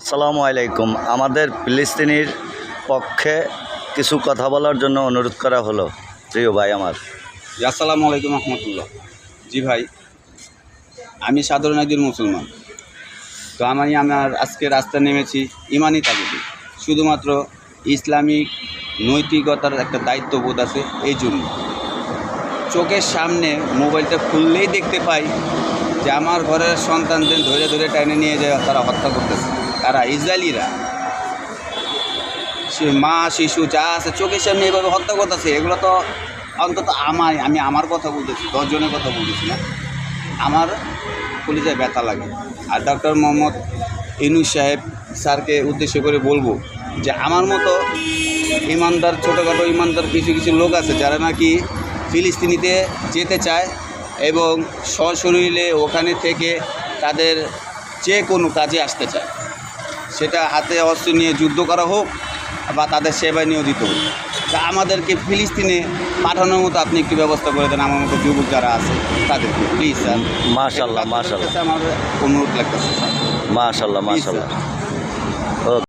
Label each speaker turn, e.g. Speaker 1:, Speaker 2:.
Speaker 1: আসসালামু আলাইকুম। আমাদের ফিলিস্তিনির পক্ষে কিছু কথা বলার জন্য অনুরোধ করা হলো প্রিয় ভাই আমার।
Speaker 2: আসসালামু আলাইকুম রহমতুল্লাহ। জি ভাই, আমি সাধারণ একজন মুসলমান। তো আমার আজকে রাস্তায় নেমেছি ইমানি তাগিদে, শুধুমাত্র ইসলামিক নৈতিকতার একটা দায়িত্ববোধ আছে। এই জন্য চোখের সামনে মোবাইলটা খুললেই দেখতে পাই যে আমার ঘরের সন্তানদের ধরে ধরে টাইনে নিয়ে যায়, তারা হত্যা করতেছে। তারা ইসরায়েলিরা, সে মা শিশু যা আছে চোখের সামনে এভাবে হত্যা করতেছে। এগুলো তো অন্তত আমি আমার কথা বলতেছি, 10 জনের কথা বলতেছি না। আমার কলিজায় ব্যথা লাগে। আর ডক্টর মোহাম্মদ ইউনূস সাহেব স্যারকে উদ্দেশ্য করে বলবো যে আমার মতো ইমানদার, ছোটোখাটো ইমানদার কিছু কিছু লোক আছে যারা নাকি ফিলিস্তিনিতে যেতে চায় এবং সশরীরে ওখানে থেকে তাদের যে কোনো কাজে আসতে চায়, সেটা হাতে অস্ত্র নিয়ে যুদ্ধ করা হোক বা তাদের সেবায় নিয়োজিত হোক। তা আমাদেরকে ফিলিস্তিনে পাঠানোর মতো আপনি একটু ব্যবস্থা করে দেন, আমার মতো যুবক যারা আছে তাদেরকে প্লিজ স্যার।
Speaker 1: মাশাআল্লাহ, মাশাআল্লাহ,
Speaker 2: আমার অনুরোধ লাগতেছে স্যার,
Speaker 1: মাশাআল্লাহ,
Speaker 2: প্লিজ
Speaker 1: মাশাআল্লাহ।
Speaker 2: স্যার।
Speaker 1: ওকে।